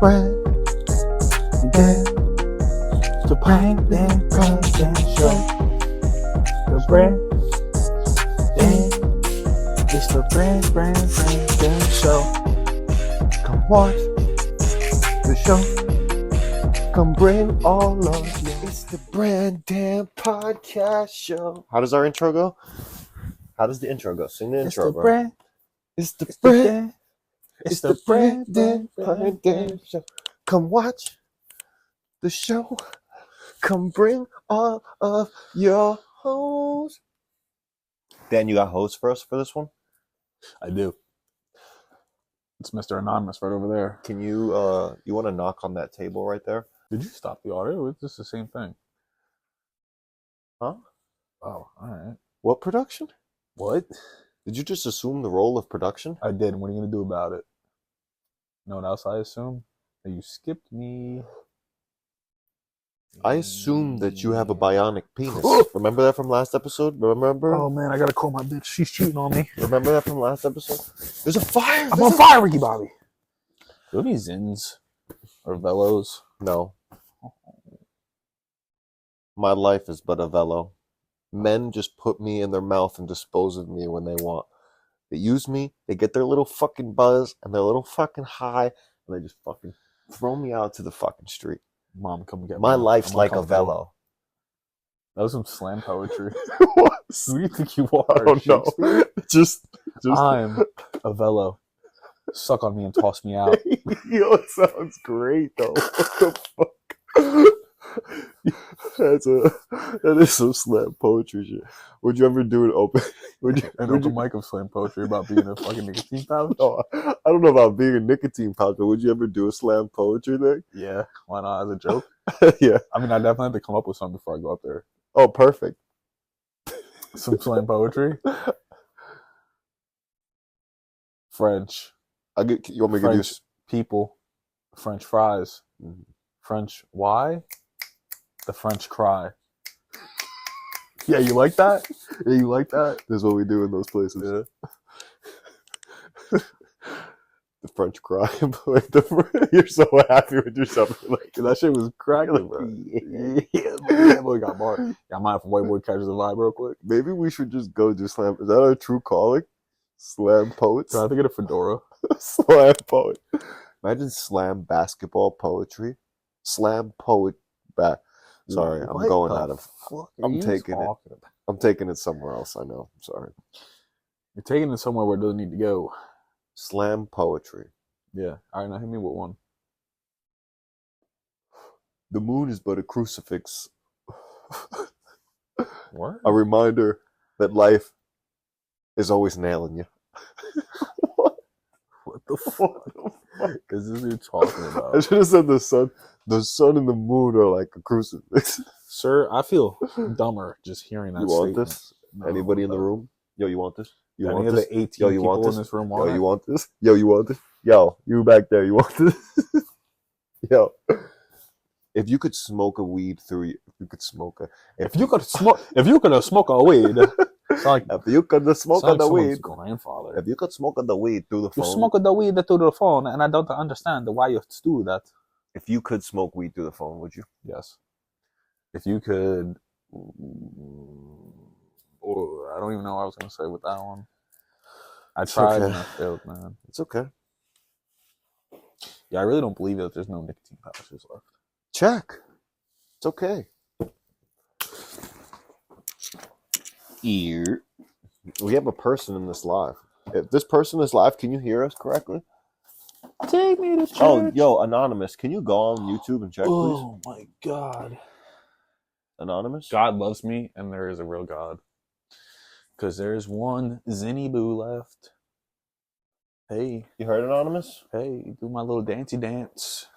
brand the brand show. The brand it's the brand show. Come watch the show. Come bring all of you. It's the Brandon Podcast Show. How does our intro go? How does the intro go? Sing the intro, bro. Brand. It's the brand. It's the Brandon Show. Come watch the show. Come bring all of your hoes. Dan, you got hoes for us for this one? I do. It's Mr. Anonymous right over there. Can you, you want to knock on that table right there? Did you stop the audio? It's just the same thing. Huh? Oh, all right. What production? What? Did you just assume the role of production? I did. What are you going to do about it? You know what else I assume? That you skipped me. I assume that you have a bionic penis. Remember that from last episode? Remember? Oh, man, I got to call my bitch. She's cheating on me. Remember that from last episode? There's a fire! I'm on fire, Ricky Bobby. Do any Zins or Velos? No. My life is but a Velo. Men just put me in their mouth and dispose of me when they want. They use me, they get their little fucking buzz and their little fucking high, and they just fucking throw me out to the fucking street. Mom, come get me. My life's like a Velo. That was some slam poetry. What? Who do you think you are? I don't know. Just I'm a Velo. Suck on me and toss me out. Yo, it sounds great though. What the fuck? That is some slam poetry shit. Would you ever do an open mic of slam poetry about being a fucking nicotine pouch? Oh, I don't know about being a nicotine pouch, but would you ever do a slam poetry thing? Yeah, why not? As a joke? Yeah. I mean, I definitely have to come up with something before I go up there. Oh, perfect. Some slam poetry. French. You want me to give you people? French fries. Mm-hmm. French why? The French cry. Yeah, you like that? Yeah, you like that? This is what we do in those places. Yeah. The French cry. You're so happy with yourself. Like, that shit was cracking, bro. Yeah, that boy got barred. Yeah, I might have white boy catches the vibe real quick. Maybe we should just go do slam. Is that our true calling? Slam poets? Can I have to get a fedora? Slam poet. Imagine slam basketball poetry. Slam poet back. Sorry, I'm going out of. I'm taking it. I'm taking it somewhere else. I know. I'm sorry. You're taking it somewhere where it doesn't need to go. Slam poetry. Yeah. All right, now hit me with one. The moon is but a crucifix. What? A reminder that life is always nailing you. What? What the fuck? Is this what you're talking about? I should have said the sun. The sun and the moon are like a crucifix. Sir, I feel dumber just hearing that You want statement. this? No, Anybody in the room? Yo, you want this? You Any want of this? the 18 Yo, you people want this? in this room Yo, want it? you want this? Yo, you want this? Yo, you back there, you want this? Yo. If you could smoke a weed through you, if you could smoke a If you could smoke a weed, it's like if you could smoke like the weed, grandfather. if you could smoke the weed through the You phone, smoke the weed through the phone, and I don't understand why you do that. if you could smoke weed through the phone, would you? Yes. If you could, I don't even know what I was gonna say with that one. I tried and I failed, man. It's okay. Yeah, I really don't believe that there's no nicotine pouches left. Check. It's okay. Ear. We have a person in this live. If this person is live, can you hear us correctly? Take me to church. Oh, yo, Anonymous, can you go on YouTube and check, please? Oh my God. Anonymous? God loves me, and there is a real God. Because there's one Zinny Boo left. Hey. You heard Anonymous? Hey, do my little dancey dance.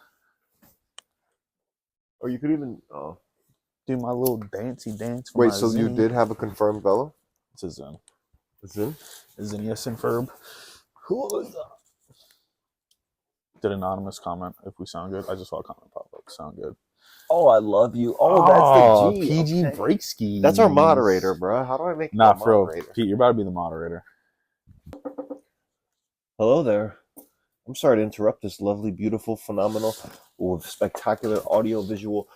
Or you could even... Do my little dancey dance. Wait, so you did have a confirmed Velo? It's a Zen. It's in? Is an yes and verb. Did Anonymous comment if we sound good? I just saw a comment pop up. Sound good. Oh, I love you. Oh, that's the G. PG Okay. break skis. That's our moderator, bro. How do I make Nah, that for real. moderator? Pete, you're about to be the moderator. Hello there. I'm sorry to interrupt this lovely, beautiful, phenomenal, spectacular audio-visual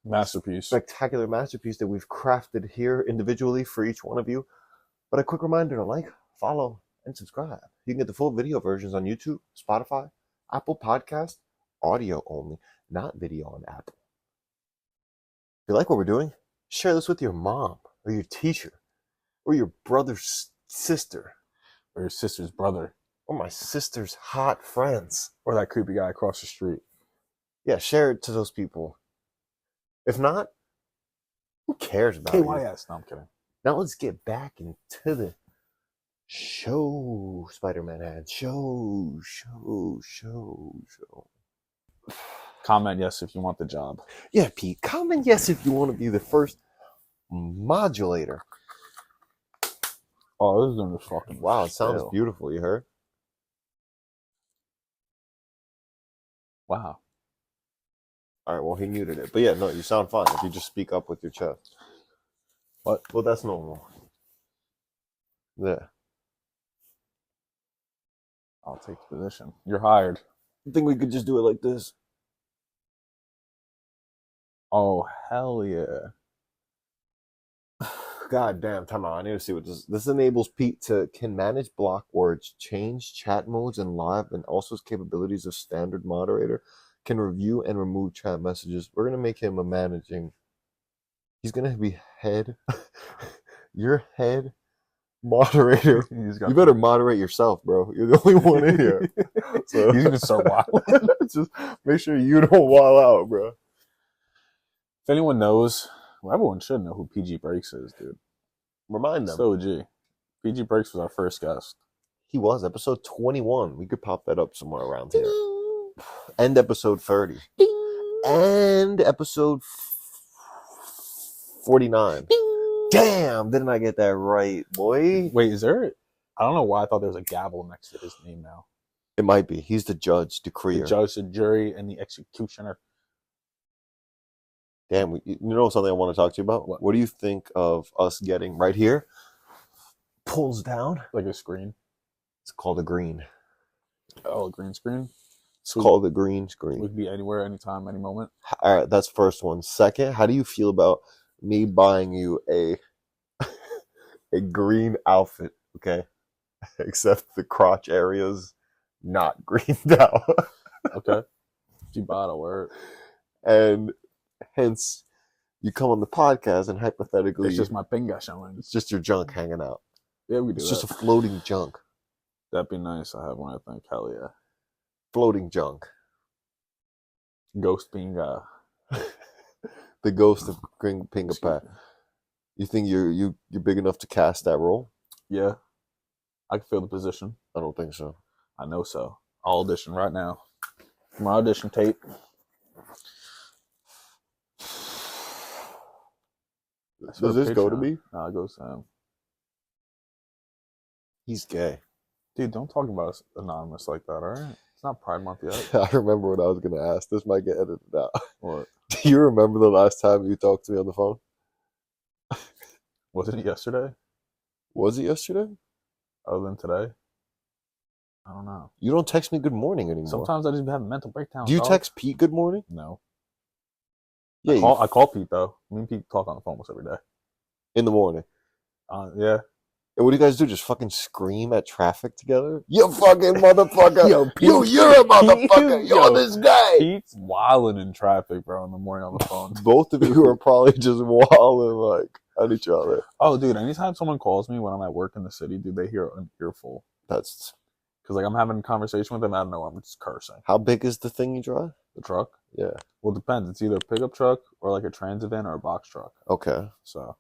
Masterpiece. spectacular masterpiece that we've crafted here individually for each one of you. But a quick reminder to like, follow, and subscribe. You can get the full video versions on YouTube, Spotify, Apple Podcast, audio only, not video on Apple. If you like what we're doing, share this with your mom or your teacher or your brother's sister Or your sister's brother. or my sister's hot friends. Or that creepy guy across the street. Yeah, share it to those people. If not, who cares about it? KYS. No, I'm kidding. Now let's get back into the show, Spider-Man had. Show. Comment yes if you want the job. Yeah, Pete, comment yes if you want to be the first modulator. Oh, this is gonna fucking Wow, it sounds fail. beautiful, you heard? Wow. All right, well, he muted it. But yeah, no, you sound fine if you just speak up with your chest. What? Well, that's normal. Yeah. I'll take the position. You're hired. I think we could just do it like this. Oh, hell yeah. God damn, time out. I need to see what this enables Pete can manage block words, change chat modes and live, and also his capabilities of standard moderator, can review and remove chat messages. We're gonna make him a managing. He's gonna be head. Your head moderator. You better moderate yourself, bro. You're the only one in here. So He's gonna start wilding. just make sure you don't wild out, bro. If anyone knows, well, everyone should know who PG Breaks is, dude. Remind them. So G. PG Breaks was our first guest. He was episode 21. We could pop that up somewhere around here. And episode 30. And episode 49. Damn, didn't I get that right, boy? Wait, is there? I don't know why I thought there was a gavel next to his name now. It might be. He's the judge, decreer. The judge, the jury, and the executioner. Damn, you know something I want to talk to you about? What do you think of us getting right here? Pulls down. Like a screen. It's called a green. Oh, a green screen? It's called a green screen. We could be anywhere, anytime, any moment. All right, that's first one. Second, how do you feel about me buying you a green outfit, okay? Except the crotch area's not greened out. Okay. If you bought a word. And hence, you come on the podcast and hypothetically... It's just my pinga showing. It's just your junk hanging out. Yeah, we do It's that. just a floating junk. That'd be nice. I have one, I think. Hell yeah. Floating junk. Ghost pinga. The ghost of Pinga Pat. You think you're big enough to cast that role? Yeah. I can feel the position. I don't think so. I know so. I'll audition right now. My audition tape. Does this go to me? No, it goes to him. He's gay. Dude, don't talk about us anonymous like that, alright? It's not Pride Month yet. I remember what I was going to ask. This might get edited out. What? Do you remember the last time you talked to me on the phone? Wasn't it yesterday? Was it yesterday? Other than today? I don't know. You don't text me good morning anymore. Sometimes I just have a mental breakdown. Do you dog. text Pete good morning? No. Yeah, I call Pete, though. Me and Pete talk on the phone almost every day. in the morning. Yeah. And what do you guys do? Just fucking scream at traffic together? You fucking motherfucker. Yo, Pete. You're a motherfucker. You're this guy. Pete's wilding in traffic, bro, in the morning on the phone. Both of you are probably just wilding like at each other. Oh, dude, anytime someone calls me when I'm at work in the city, dude, they hear an earful. That's... Because, like, I'm having a conversation with them, I don't know, I'm just cursing. How big is the thing you drive? The truck? Yeah. Well, it depends. It's either a pickup truck or, like, a transit van or a box truck. Okay. So...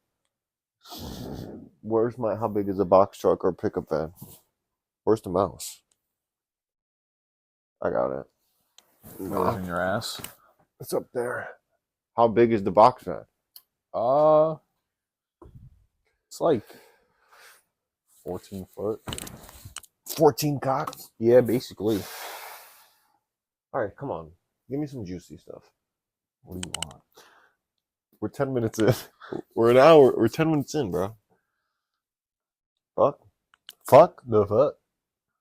How big is a box truck or pickup van? Where's the mouse? I got it. Goes in your ass. It's up there. How big is the box van? It's like 14 foot. 14 cocks? Yeah, basically. All right, come on. Give me some juicy stuff. What do you want? We're 10 minutes in. We're 10 minutes in, bro. Fuck. Fuck the fuck.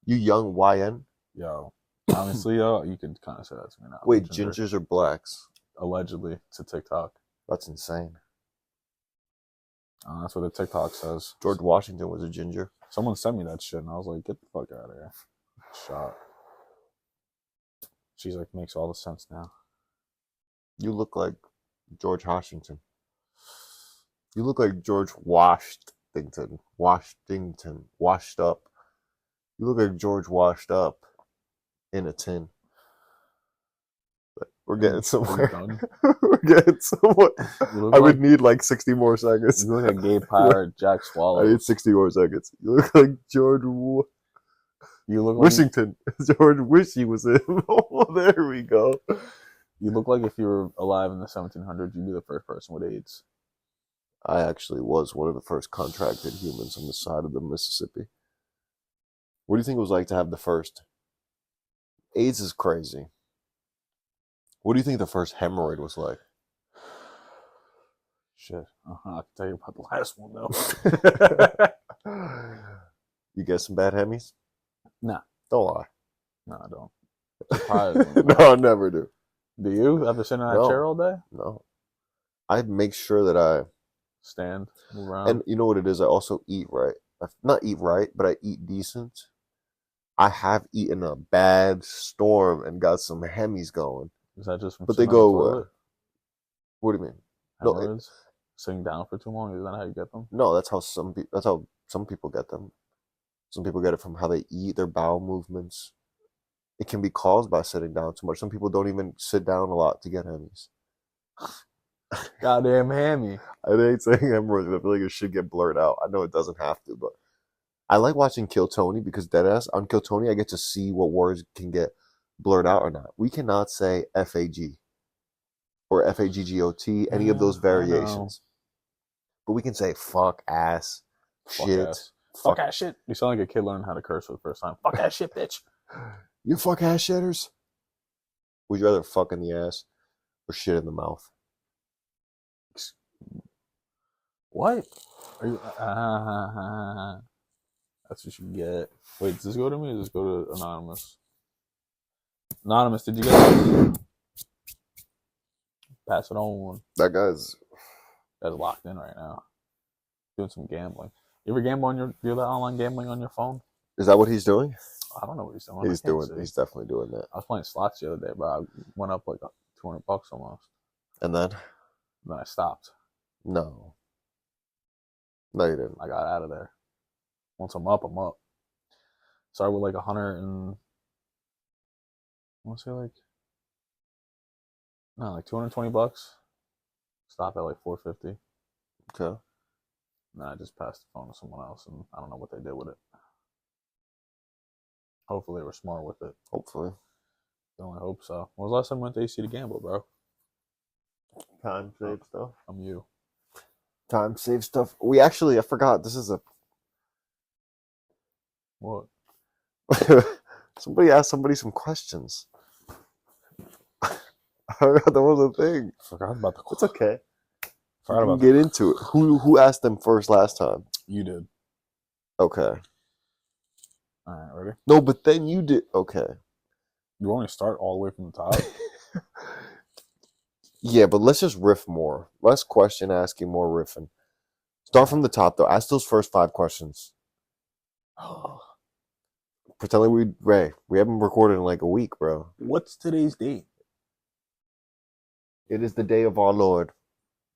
You young YN. Yo, Honestly, though, you could kind of say that to me now. Wait, gingers or blacks? Allegedly, to TikTok. That's insane. That's what the TikTok says. George Washington was a ginger. Someone sent me that shit, and I was like, get the fuck out of here. Shot. She's like, makes all the sense now. You look like George Washington. You look like George Washington. Washed up. You look like George washed up in a tin. But we're getting somewhere. We're getting somewhere. I would need like 60 more seconds. You look like Gay Pirate Jack Swallow. I need 60 more seconds. You look like George You look Washington. George Wish he was him. Oh, there we go. You look like if you were alive in the 1700s, you'd be the first person with AIDS. I actually was one of the first contracted humans on the side of the Mississippi. What do you think it was like to have the first? AIDS is crazy. What do you think the first hemorrhoid was like? Shit. I can tell you about the last one, though. You get some bad Hemmys? Nah. Don't lie. No, I don't. Surprisingly, no, I never do. Do you ever sit in that chair all day? No. I make sure that I stand, move around. And you know what it is? I also eat right. Not eat right, but I eat decent. I have eaten a bad storm and got some Hemmys going. Is that just from But they go, what do you mean? Hemorrhoids? Sitting down for too long? Is that how you get them? No, that's how some people get them. Some people get it from how they eat, their bowel movements. It can be caused by sitting down too much. Some people don't even sit down a lot to get Hemmys. Goddamn Hemmy. I hate saying hemorrhoids, but I feel like it should get blurred out. I know it doesn't have to, but I like watching Kill Tony because deadass on Kill Tony I get to see what words can get blurred out or not. We cannot say FAG or FAGGOT, any of those variations. But we can say fuck, ass, shit. Fuck ass shit. You sound like a kid learning how to curse for the first time. Fuck ass shit, bitch. You fuck ass shitters. Would you rather fuck in the ass or shit in the mouth? What? Are you, that's what you get. Wait, does this go to me or does this go to Anonymous? Anonymous, did you get it? Pass it on. That guy's locked in right now. Doing some gambling. You ever gamble on do that online gambling on your phone? Is that what he's doing? I don't know what he's doing. He's definitely doing that. I was playing slots the other day, but I went up like $200 almost. And then I stopped. No, you didn't. I got out of there. Once I'm up, I'm up. Started with like 100 and I want to say like $220. Stop at like 450. Okay. Then I just passed the phone to someone else, and I don't know what they did with it. Hopefully they were smart with it. Hopefully. I only hope so. When was the last time you went to AC to gamble, bro? Time save stuff. I'm you. Time save stuff. I forgot. This is a... What? Somebody asked somebody some questions. I forgot that was a thing. Forgot about the It's okay. Forgot about get into it. Who asked them first last time? You did. Okay. All right, ready? No, but then you did. Okay. You want me to start all the way from the top? Yeah, but let's just riff more. Less question asking, more riffing. Start from the top, though. Ask those first 5 questions. Pretend like we haven't recorded in like a week, bro. What's today's date? It is the day of our Lord,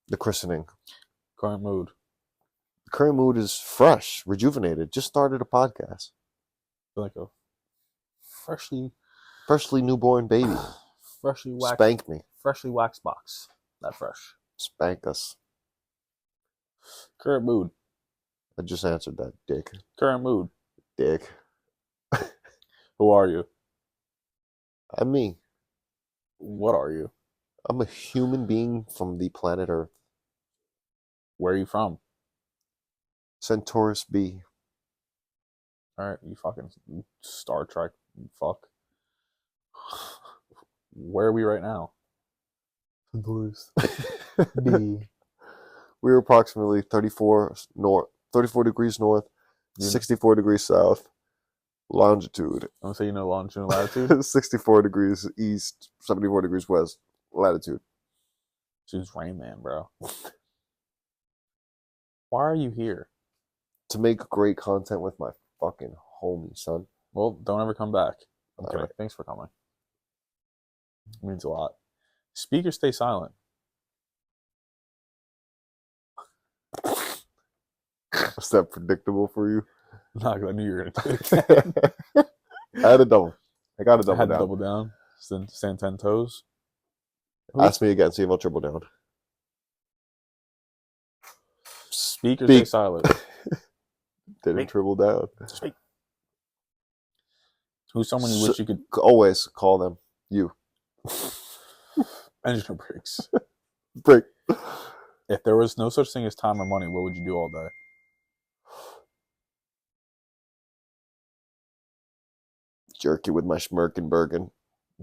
the christening. Current mood. The current mood is fresh, rejuvenated. Just started a podcast. Like a freshly newborn baby. Freshly waxed. Spank me. Freshly waxed box. Not fresh. Spank us. Current mood. I just answered that, dick. Current mood. Dick. Who are you? I'm me. What are you? I'm a human being from the planet Earth. Where are you from? Centaurus B. Alright, you fucking Star Trek fuck. Where are we right now? Centaurus B. We're approximately 34 degrees north, 64 degrees south, Longitude. I'm gonna say you know longitude and latitude. 64 degrees east, 74 degrees west. Latitude. Choose Rain Man, bro. Why are you here? To make great content with my fucking homie, son. Well, don't ever come back. Okay, All right. thanks for coming. It means a lot. Speak or stay silent. Was that predictable for you? No, 'cause I knew you were gonna do it. I had a double. I got a I double had to down. double down. Stand 10 toes. Ask me again. See if I'll triple down. Speak or stay silent. Didn't Speak. triple down. Speak. Who's someone you wish you could... Always call them you. Engine brakes. Break. If there was no such thing as time or money, what would you do all day? Jerky with my Schmerkenbergen.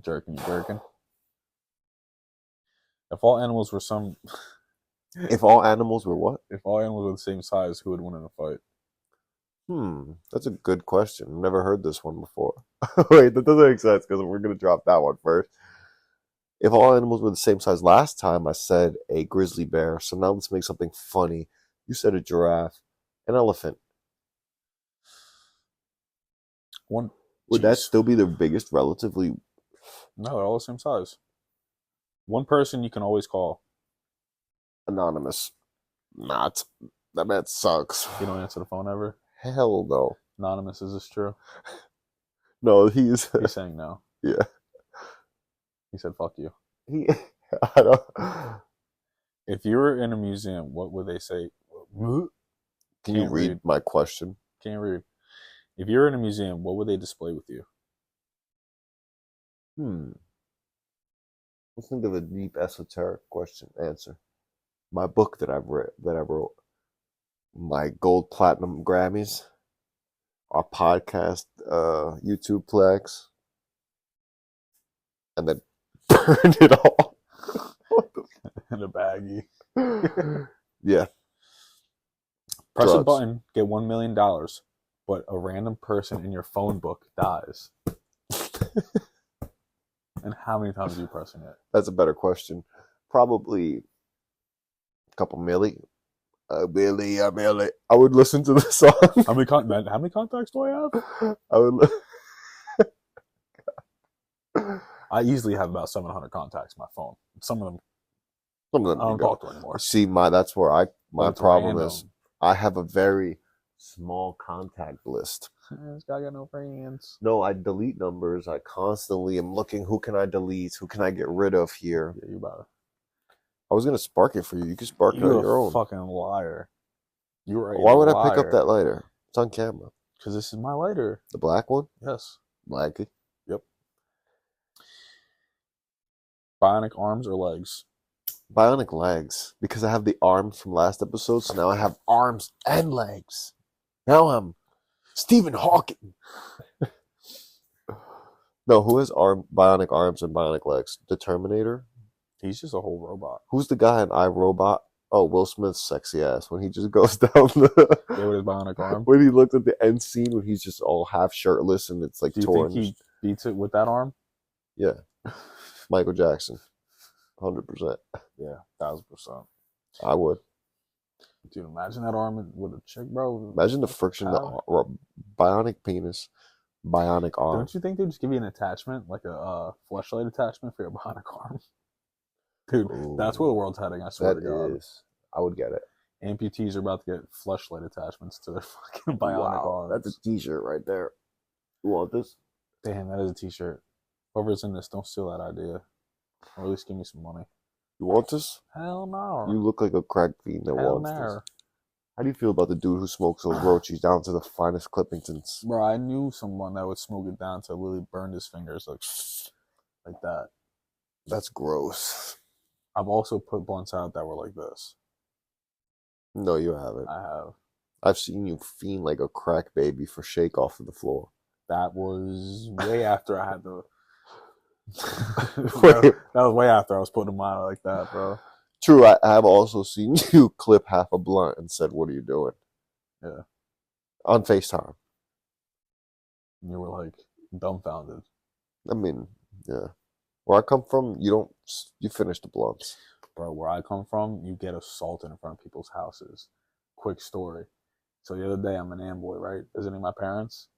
Jerking, jerking. If all animals were If all animals were what? If all animals were the same size, who would win in a fight? That's a good question. Never heard this one before. Wait, that doesn't make sense because we're going to drop that one first. If all animals were the same size last time, I said a grizzly bear. So now let's make something funny. You said a giraffe, an elephant. Would that still be the biggest relatively? No, they're all the same size. One person you can always call. Anonymous. Not. That man sucks. You don't answer the phone ever? Hell no. Anonymous, is this true? No, he's saying no. Yeah. He said, fuck you. I don't. If you were in a museum, what would they say? Can you read my question? Can't read. If you were in a museum, what would they display with you? Let's think of a deep esoteric question answer. My book that I wrote, my gold platinum Grammys, our podcast, YouTube plex, and then burned it all In a baggie. Yeah. Press a button, get $1 million, but a random person in your phone book dies. And how many times are you pressing it? That's a better question. Probably a couple milli. A milli. I would listen to the song. How many contacts do I have? I would. I easily have about 700 contacts on my phone. Some of them I don't talk to anymore. See, that's where my problem random. is. I have a very small contact list. This guy got no friends. No, I delete numbers. I constantly am looking, who can I delete? Who can I get rid of here? Yeah, you about it. I was going to spark it for you. You can spark it on your own. Fucking liar. You were Why would I pick up that lighter? It's on camera. Because this is my lighter. The black one? Yes. Blacky. Yep. Bionic arms or legs? Bionic legs. Because I have the arms from last episode, so now I have arms and legs. Now I'm Stephen Hawking. No, who has bionic arms and bionic legs? The Terminator? He's just a whole robot. Who's the guy in iRobot? Oh, Will Smith's sexy ass when he just goes down the... Yeah, with his bionic arm. When he looked at the end scene when he's just all half shirtless and it's like Do you torn. think he beats it with that arm? Yeah. Michael Jackson. 100%. Yeah, 1000%. I would. Dude, imagine that arm with a chick, bro. Imagine the friction, the bionic penis, bionic arm. Don't you think they'd just give you an attachment, like a fleshlight attachment for your bionic arm? Dude, that's where the world's heading, I swear to God. I would get it. Amputees are about to get fleshlight attachments to their fucking bionic arms. That's a t-shirt right there. You want this? Damn, that is a t-shirt. Whoever's in this, don't steal that idea. Or at least give me some money. You want this? Hell no. You look like a crack fiend that wants this. How do you feel about the dude who smokes those roachies down to the finest Clippingtons? Bro, I knew someone that would smoke it down till Lily burned his fingers like that. That's gross. I've also put blunts out that were like this. No, you haven't. I have. I've seen you fiend like a crack baby for shake off of the floor. That was way after I had the... that was way after I was putting them out like that, bro. True, I have also seen you clip half a blunt and said, "What are you doing?" Yeah. On FaceTime. And you were like dumbfounded. I mean, yeah. Where I come from, you finish the blunts. Bro, where I come from, you get assaulted in front of people's houses. Quick story. So the other day, I'm in Amboy, right? Visiting my parents.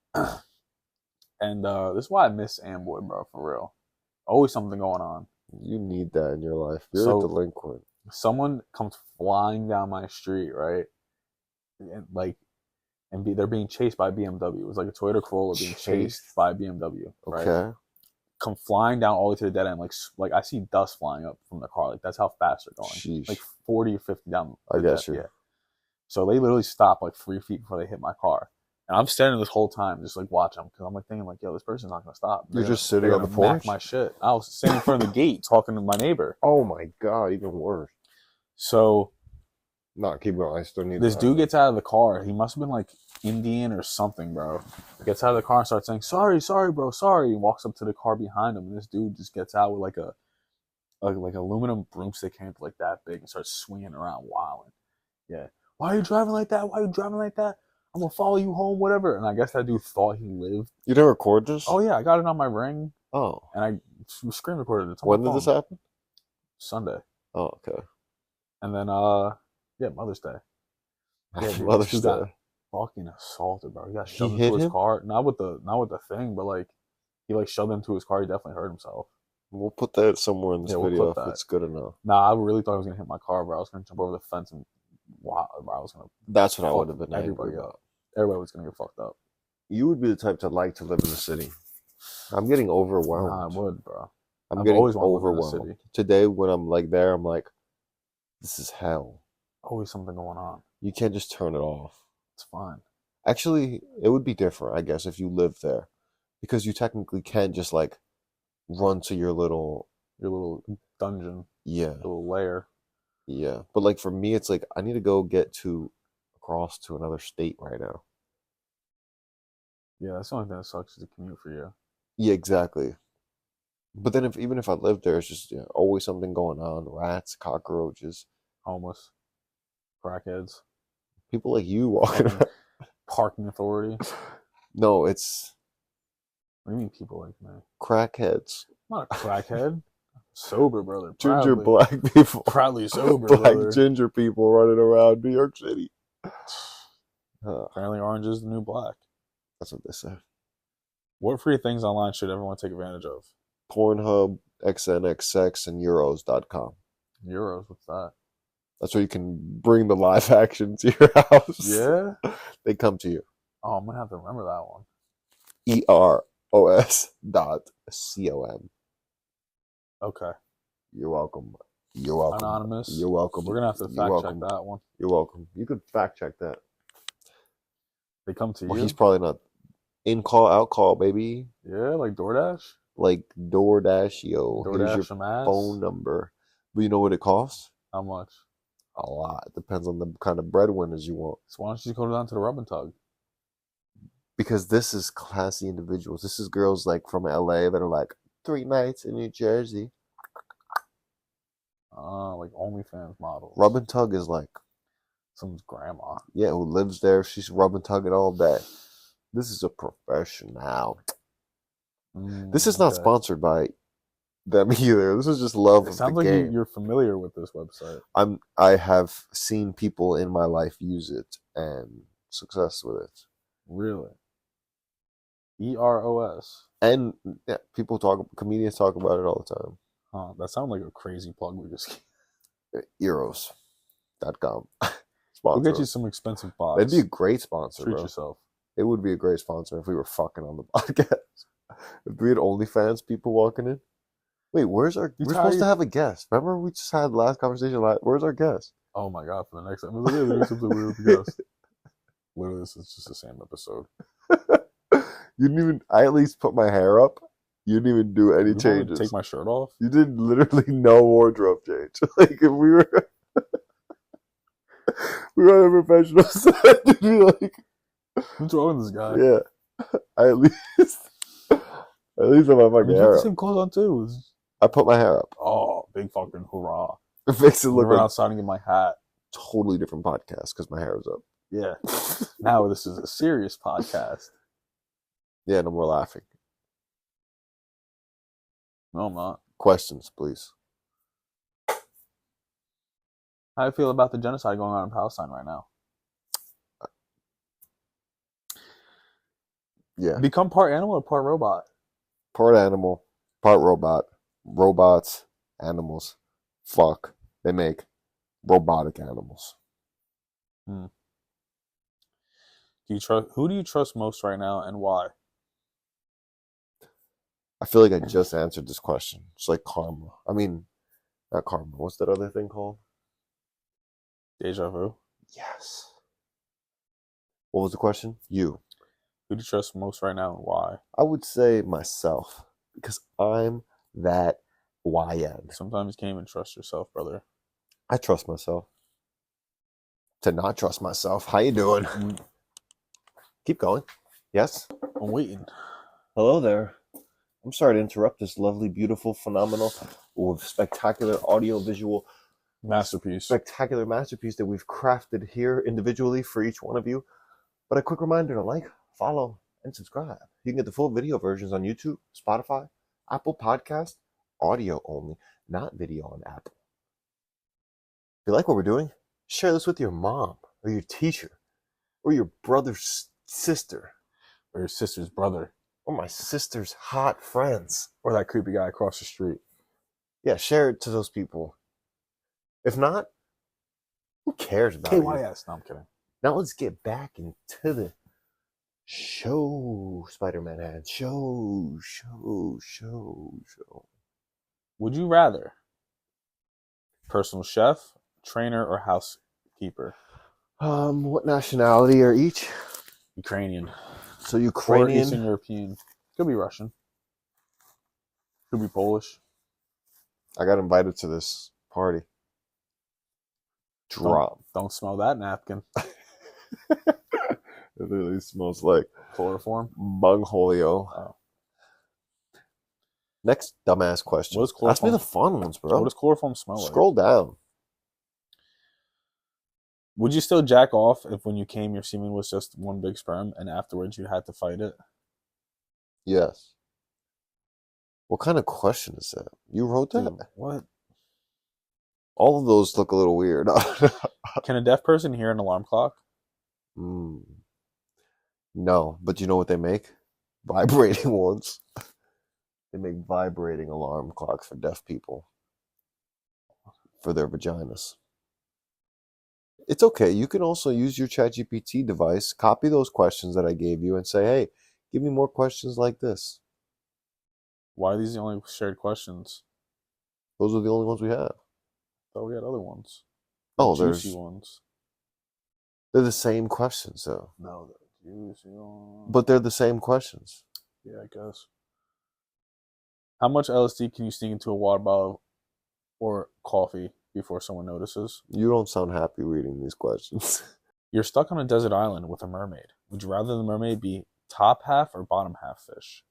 And this is why I miss Amboy, bro, for real. Always something going on. You need that in your life. You're a delinquent. Someone comes flying down my street, right? And they're being chased by BMW. It was like a Toyota Corolla being chased by BMW, right? Okay. Come flying down all the way to the dead end, like I see dust flying up from the car. Like that's how fast they're going. Sheesh. Like 40 or 50 down. I guess you. Yeah. So they literally stop like 3 feet before they hit my car. And I'm standing this whole time just like watching them because I'm like thinking like, yo, this person's not gonna stop. You're just sitting on the porch. My shit. I was standing in front of the gate talking to my neighbor. Oh my god, even worse. So, keep going. I still need. This dude gets out of the car. He must have been like Indian or something, bro. He gets out of the car and starts saying, "Sorry, bro, sorry." He walks up to the car behind him, and this dude just gets out with like a aluminum broomstick handle like that big and starts swinging around, wilding. Yeah. Why are you driving like that? Why are you driving like that? I'm gonna follow you home, whatever. And I guess that dude thought he lived. You didn't record this? Oh yeah, I got it on my ring. Oh. And I screen recorded it. When did this happen? Sunday. Oh, okay. And then Mother's Day. Yeah, dude, Mother's Day. Got fucking assaulted, bro. He got shoved into his car. Not with the thing, but like he like shoved into his car. He definitely hurt himself. We'll put that somewhere in this video if it's good enough. Nah, I really thought I was gonna hit my car, bro. I was gonna jump over the fence and That's what I would have been everybody angry about. Everybody was gonna get fucked up. You would be the type to like to live in the city. I'm getting overwhelmed. Nah, I would, bro. I'm getting overwhelmed. Today, when I'm like there, I'm like, this is hell. Always something going on. You can't just turn it off. It's fine. Actually, it would be different, I guess, if you lived there, because you technically can't just like run to your little dungeon. Yeah. Little lair. Yeah, but like for me, it's like I need to go across to another state right now. Yeah, that's the only thing that sucks is the commute for you. Yeah, exactly. But then even if I lived there, it's just always something going on: rats, cockroaches, homeless, crackheads, people like you walking around. Parking authority. No, it's. What do you mean people like me? Crackheads. I'm not a crackhead. Sober, brother. Ginger black people. Proudly sober, black brother. Ginger people running around New York City. Apparently orange is the new black. That's what they say. What free things online should everyone take advantage of? Pornhub, XNXX, and Euros.com. Euros? What's that? That's where you can bring the live action to your house. Yeah? They come to you. Oh, I'm going to have to remember that one. EROS.com. Okay. You're welcome. You're welcome. Anonymous. You're welcome. We're going to have to fact check that one. You're welcome. You could fact check that. They come to you? He's probably not. In call, out call, baby. Yeah, like DoorDash? Like DoorDash, yo. DoorDash here's your phone number. But you know what it costs? How much? A lot. It depends on the kind of breadwinners you want. So why don't you go down to the Rub and Tug? Because this is classy individuals. This is girls like from LA that are like 3 nights in New Jersey. Like OnlyFans models. Rub and Tug is like some grandma. Yeah, who lives there. She's rub and tugging all day. This is a professional. This is not sponsored by them either. This is just love of the game. Sounds like you're familiar with this website. I have seen people in my life use it and success with it. Really? EROS. And yeah, comedians talk about it all the time. Huh, that sounds like a crazy plug we just Euros.com. We'll get you some expensive bots. That'd be a great sponsor, Treat bro. yourself. It would be a great sponsor if we were fucking on the podcast. If we had OnlyFans people walking in. Wait, we're supposed to have a guest. Remember we just had the last conversation. Where's our guest? Oh my god, for the next episode, literally, this is just the same episode. You didn't even. I at least put my hair up. You didn't even do any changes. Take my shirt off. You did literally no wardrobe change. Like if we were on a professional set, to be like, what's wrong with this guy? Yeah, at least I have my hair up. Same clothes on too. I put my hair up. Oh, big fucking hurrah! It makes it look like outside and get my hat. Totally different podcast because my hair is up. Yeah. Now this is a serious podcast. Yeah, no more laughing. No, I'm not. Questions, please. How do you feel about the genocide going on in Palestine right now? Yeah. Become part animal or part robot? Part animal, part robot. Robots, animals. Fuck. They make robotic animals. Do you trust? Who do you trust most right now, and why? I feel like I just answered this question. It's like karma. I mean, not karma. What's that other thing called? Deja vu. Yes. What was the question? You. Who do you trust most right now, and why? I would say myself because I'm that YN. Sometimes you can't even trust yourself, brother. I trust myself. To not trust myself. How you doing? Keep going. Yes? I'm waiting. Hello there. I'm sorry to interrupt this lovely, beautiful, phenomenal, spectacular audio-visual Masterpiece. spectacular masterpiece that we've crafted here individually for each one of you. But a quick reminder to like, follow, and subscribe. You can get the full video versions on YouTube, Spotify, Apple Podcast, audio only, not video on Apple. If you like what we're doing, share this with your mom or your teacher or your brother's sister Or your sister's brother. or my sister's hot friends. Or that creepy guy across the street. Yeah, share it to those people. If not, who cares about you? KYS. No, I'm kidding. Now let's get back into the show, Spider-Man had. Show. Would you rather personal chef, trainer, or housekeeper? What nationality are each? Ukrainian. So Or Ukrainian. Eastern European. Could be Russian. Could be Polish. I got invited to this party. Drop. Don't smell that napkin. It literally smells like Chloroform. Bungholio. Oh. Next dumbass question. What is Ask me chloroform? the fun ones, bro. What does chloroform smell like? Scroll down. Would you still jack off if when you came your semen was just one big sperm and afterwards you had to fight it? Yes. What kind of question is that? You wrote that? Dude, what? All of those look a little weird. Can a deaf person hear an alarm clock? No, but you know what they make? Vibrating ones. They make vibrating alarm clocks for deaf people. For their vaginas. It's okay. You can also use your ChatGPT device, copy those questions that I gave you, and say, hey, give me more questions like this. Why are these the only shared questions? Those are the only ones we have. Thought we had other ones. Oh, Juicy ones. They're the same questions, though. No, the juicy ones. But they're the same questions. Yeah, I guess. How much LSD can you sneak into a water bottle or coffee before someone notices? You don't sound happy reading these questions. You're stuck on a desert island with a mermaid. Would you rather the mermaid be top half or bottom half fish?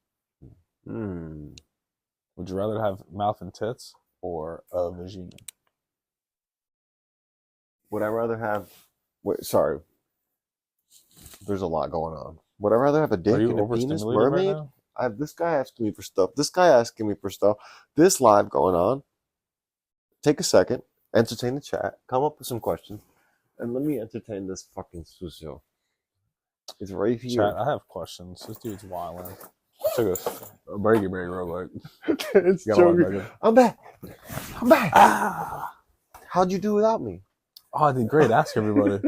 Would you rather have mouth and tits or a vagina? Would I rather have... Wait, sorry. There's a lot going on. Would I rather have a dick Are you and a penis overstimulated mermaid? right now? I have this guy asking me for stuff. This guy asking me for stuff. This live going on. Take a second. Entertain the chat. Come up with some questions. And let me entertain this fucking sucio. It's right here. Chat, I have questions. This dude's wilding. Took a breaky break real quick. It's joking. I'm back. How'd you do without me? Oh, I did great. Ask everybody.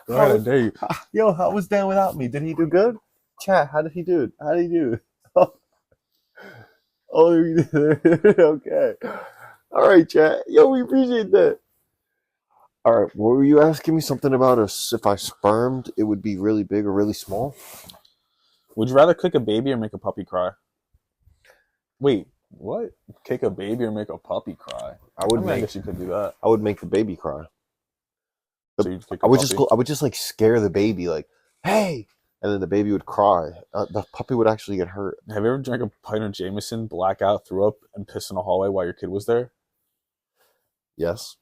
Go ahead, I dare you. Yo, how was Dan without me? Did he do good? Chat, how did he do? Oh, you did. Okay. All right, chat. Yo, we appreciate that. All right, what were you asking me? Something about if I spermed, it would be really big or really small? Would you rather kick a baby or make a puppy cry? Wait, what? Kick a baby or make a puppy cry? I guess you could do that. I would make the baby cry. So you'd kick a I would puppy? just like scare the baby, like, hey, and then the baby would cry. The puppy would actually get hurt. Have you ever drank a pint of Jameson, black out, threw up, and pissed in a hallway while your kid was there? Yes.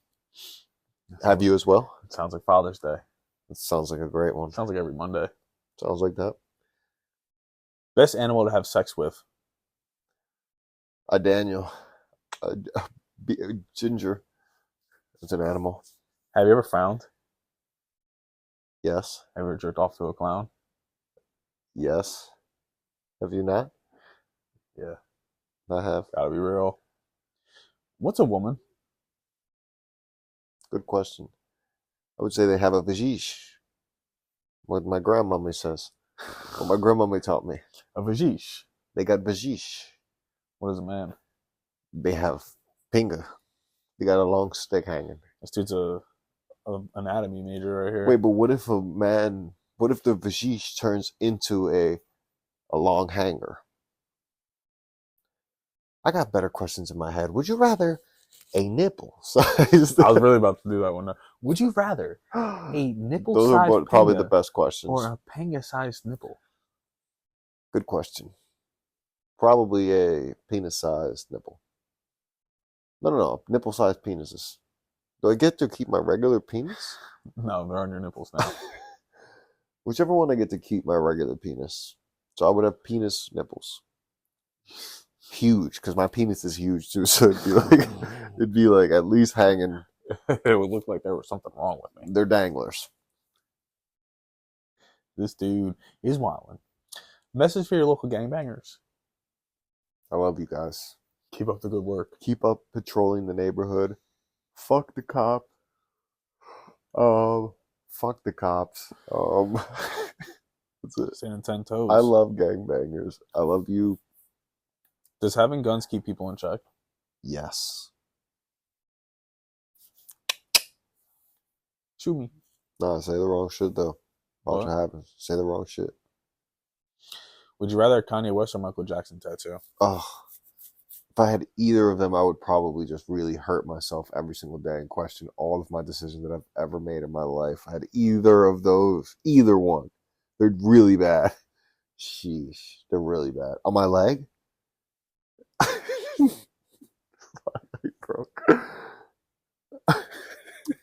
Have you as well? It sounds like Father's Day. It sounds like a great one. Sounds like every Monday. Sounds like that. Best animal to have sex with. A Daniel. A ginger. It's an animal. Have you ever frowned? Yes. Ever jerked off to a clown? Yes. Have you not? Yeah. I have. Gotta be real. What's a woman? Good question. I would say they have a vajish. What my grandmommy says. What my grandmommy taught me. A vajish. They got vajish. What is a man? They have pinga. They got a long stick hanging. This dude's a anatomy major right here. Wait, but what if the vajish turns into a long hanger? I got better questions in my head. Would you rather a nipple sized? I was really about to do that one. Would you rather a nipple Those sized are probably the best questions. or a panga sized nipple? Good question. Probably a penis sized nipple. No. Nipple sized penises. Do I get to keep my regular penis? No, they're on your nipples now. Whichever one I get to keep my regular penis. So I would have penis nipples. Huge, because my penis is huge too. So it'd be like at least hanging. It would look like there was something wrong with me. They're danglers. This dude is wilding. Message for your local gangbangers. I love you guys. Keep up the good work. Keep up patrolling the neighborhood. Fuck the cop. Fuck the cops. That's it. Staying on 10 toes. I love gangbangers. I love you. Does having guns keep people in check? Yes. Shoot me. No, say the wrong shit though. Watch What? what happens. Say the wrong shit. Would you rather Kanye West or Michael Jackson tattoo? Oh, if I had either of them, I would probably just really hurt myself every single day and question all of my decisions that I've ever made in my life. I had either of those, either one. They're really bad. Sheesh, they're really bad. On my leg? Broke.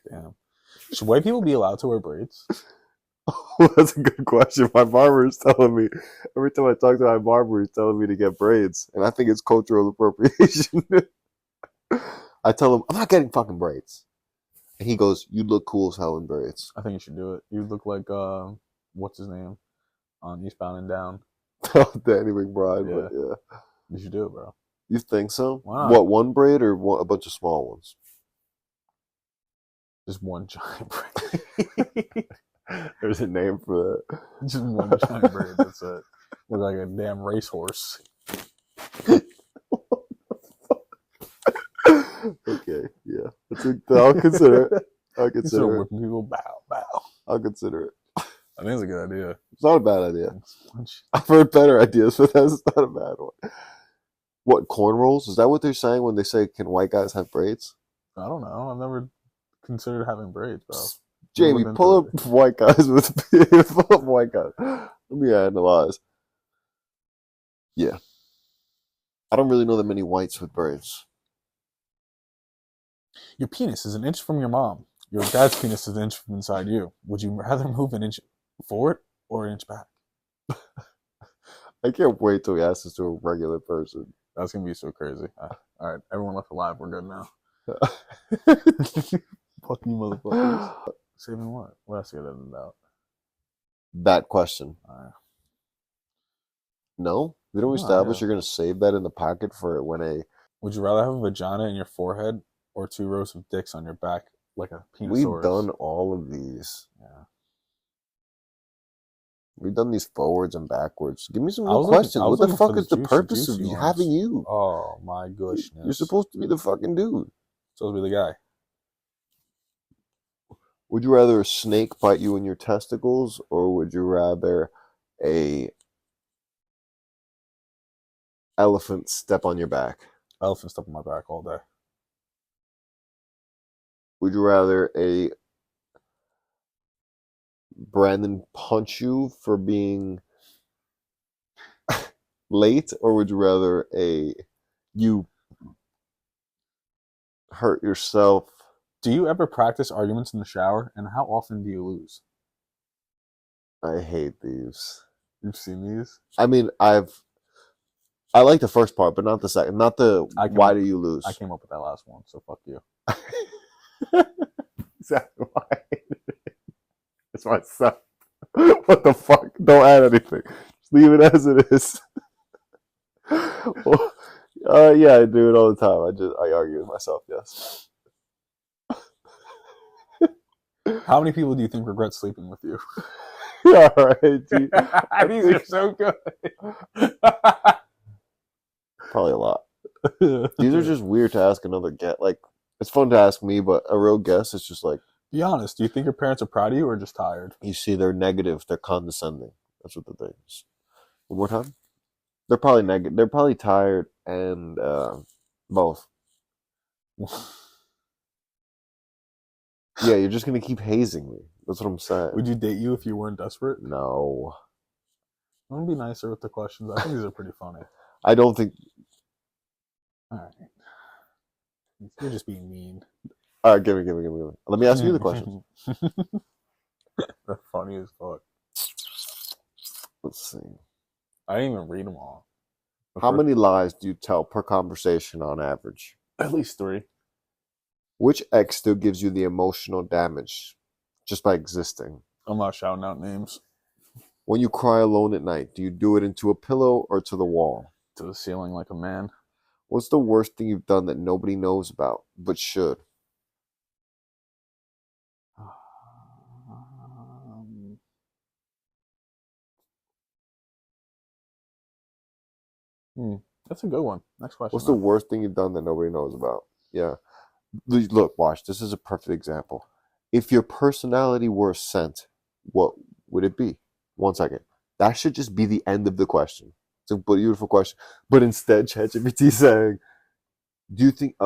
Damn. Should white people be allowed to wear braids? Well, that's a good question. My barber is telling me, every time I talk to my barber, he's telling me to get braids. And I think it's cultural appropriation. I tell him, I'm not getting fucking braids. And he goes, you look cool as hell in braids. I think you should do it. You look like, what's his name? On Eastbound and Down. Danny McBride, Yeah. but yeah. You should do it, bro. You think so? Why not? What, one braid or a bunch of small ones? Just one giant braid. There's a name for that. Just one giant braid. That's it. Look like a damn racehorse. Okay, yeah. I'll consider it. I'll consider it. Whipping people, bow. I'll consider it. I think it's a good idea. It's not a bad idea. I've heard better ideas, but that's not a bad one. What, cornrows? Is that what they're saying when they say, can white guys have braids? I don't know. I've never considered having braids, bro. Jamie, pull up white guys with pull up white guys. Let me analyze. Yeah. I don't really know that many whites with braids. Your penis is an inch from your mom. Your dad's penis is an inch from inside you. Would you rather move an inch forward or an inch back? I can't wait till he asks this to a regular person. That's going to be so crazy. All right, everyone left alive. We're good now. Fuck you, motherfuckers. Saving what? What else you got about? That question. Right. No? We don't establish you're going to save that in the pocket for when a... Would you rather have a vagina in your forehead or 2 rows of dicks on your back like a penisaurus? We've done all of these. Yeah. We've done these forwards and backwards. Give me some more questions. What the fuck is the purpose of having you? Oh my goodness. You're supposed to be the fucking dude. Supposed to be the guy. Would you rather a snake bite you in your testicles, or would you rather a elephant step on your back? Elephant step on my back all day. Would you rather a Brandon punch you for being late, or would you rather you hurt yourself? Do you ever practice arguments in the shower, and how often do you lose? I hate these. You've seen these? I mean, I like the first part, but not the second. Not the why do you lose? I came up with that last one, so fuck you. Exactly why. It's myself. What the fuck? Don't add anything. Just leave it as it is. Well, yeah, I do it all the time. I argue with myself. Yes. How many people do you think regret sleeping with you? All right, dude. These are so good. Probably a lot. These are just weird to ask another guest. Like, it's fun to ask me, but a real guest, it's just like. Be honest. Do you think your parents are proud of you or just tired? You see, they're negative. They're condescending. That's what the thing is. One more time. They're probably negative. They're probably tired and both. Yeah, you're just gonna keep hazing me. That's what I'm saying. Would you date you if you weren't desperate? No. I'm gonna be nicer with the questions. I think these are pretty funny. I don't think. All right. You're just being mean. All right, give me. Let me ask you the question. They're funny as fuck. Let's see. I didn't even read them all. How many lies do you tell per conversation on average? At least 3. Which ex still gives you the emotional damage just by existing? I'm not shouting out names. When you cry alone at night, do you do it into a pillow or to the wall? To the ceiling like a man. What's the worst thing you've done that nobody knows about but should? That's a good one. Next question. What's the worst thing you've done that nobody knows about? Yeah. Look, watch. This is a perfect example. If your personality were a scent, what would it be? 1 second. That should just be the end of the question. It's a beautiful question. But instead, ChatGPT saying, do you think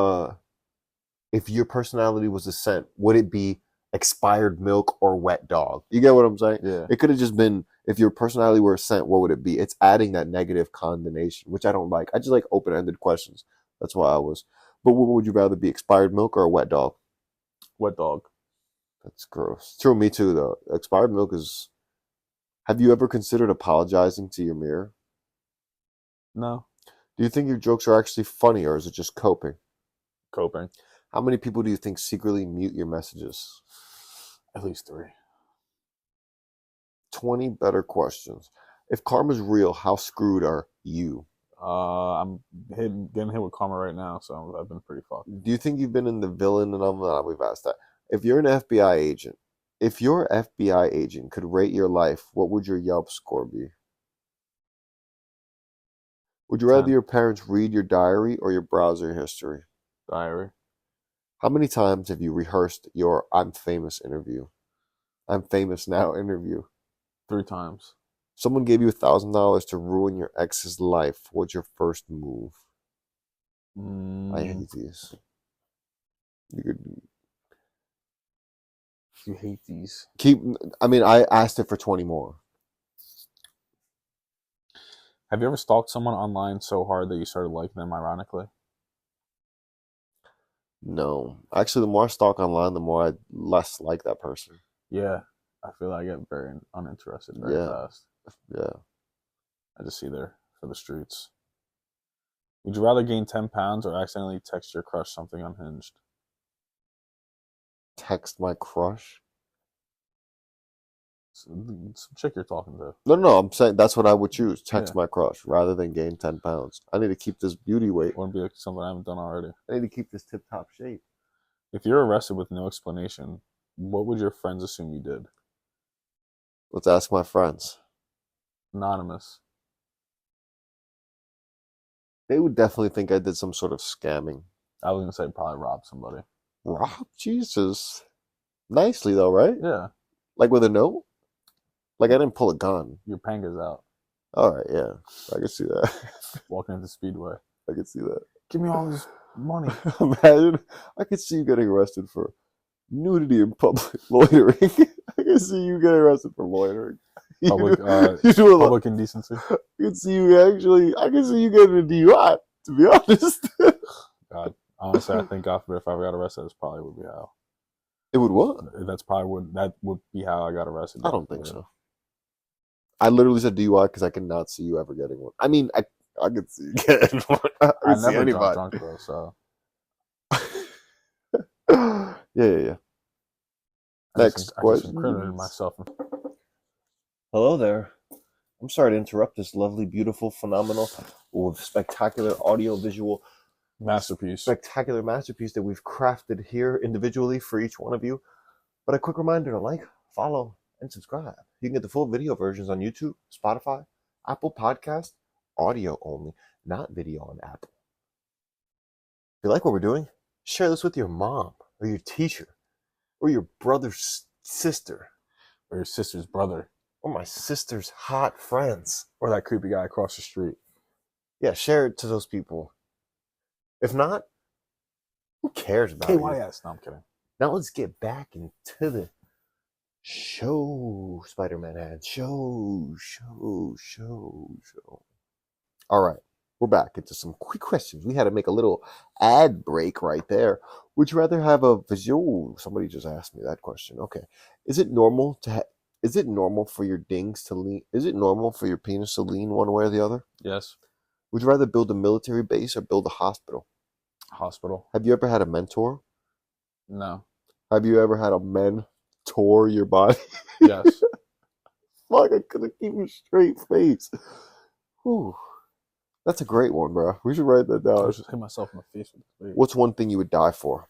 if your personality was a scent, would it be expired milk or wet dog? You get what I'm saying? Yeah. It could have just been, if your personality were a scent, what would it be? It's adding that negative condemnation, which I don't like. I just like open-ended questions. That's why I was. But what would you rather be, expired milk or a wet dog? Wet dog. That's gross. True, me too, though. Expired milk is... Have you ever considered apologizing to your mirror? No. Do you think your jokes are actually funny, or is it just coping? Coping. How many people do you think secretly mute your messages? At least 3. 20 better questions. If karma's real, how screwed are you? I'm getting hit with karma right now, so I've been pretty fucked. Do you think you've been in the villain? And we've asked that. If you're an FBI agent, if your FBI agent could rate your life, what would your Yelp score be? Would you rather 10. your parents read your diary or your browser history? Diary. How many times have you rehearsed your I'm famous interview? I'm famous now interview. 3 times. Someone gave you $1,000 to ruin your ex's life. What's your first move? I hate these. You hate these. I asked it for 20 more. Have you ever stalked someone online so hard that you started liking them ironically? No. Actually, the more I stalk online, the more I less like that person. Yeah. I feel like I get very uninterested very fast. Yeah. I just see there for the streets. Would you rather gain 10 pounds or accidentally text your crush something unhinged? Text my crush? Some chick you're talking to. No, I'm saying that's what I would choose. Text my crush rather than gain 10 pounds. I need to keep this beauty weight. Wouldn't be something I haven't done already. I need to keep this tip-top shape. If you're arrested with no explanation, what would your friends assume you did? Let's ask my friends. Anonymous. They would definitely think I did some sort of scamming. I was going to say probably rob somebody. Rob? Jesus. Nicely, though, right? Yeah. Like with a note? Like I didn't pull a gun. Your panga's out. All right, yeah. I can see that. Walking into Speedway. I can see that. Give me all this money. Imagine. I could see you getting arrested for nudity in public, loitering. I can see you getting arrested for loitering. Public, you do a lot. Public indecency. I can see you getting a DUI, to be honest. God, honestly, I think God forbid if I ever got arrested, that's probably would be how. It would what? That would be how I got arrested. I don't think so. I literally said DUI because I cannot see you ever getting one. I mean, I could see you getting one. I I can see never anybody. drunk though, so Yeah. Next I just question. incriminated myself. Hello there. I'm sorry to interrupt this lovely, beautiful, phenomenal, spectacular audio-visual Masterpiece. spectacular masterpiece that we've crafted here individually for each one of you. But a quick reminder to like, follow, and subscribe. You can get the full video versions on YouTube, Spotify, Apple Podcast, audio only, not video on Apple. If you like what we're doing, share this with your mom or your teacher or your brother's sister Or your sister's brother. or my sister's hot friends. Or that creepy guy across the street. Yeah, share it to those people. If not, who cares about you? KYS. No, I'm kidding. Now let's get back into the show, Spider-Man had. Show. All right, we're back into some quick questions. We had to make a little ad break right there. Would you rather have a visual? Somebody just asked me that question. Okay, is it normal for your dings to lean? Is it normal for your penis to lean one way or the other? Yes. Would you rather build a military base or build a hospital? Hospital. Have you ever had a mentor? No. Have you ever had a mentor your body? Yes. Fuck, I couldn't keep a straight face. Whew. That's a great one, bro. We should write that I down. just hit myself in the face with the face. What's one thing you would die for?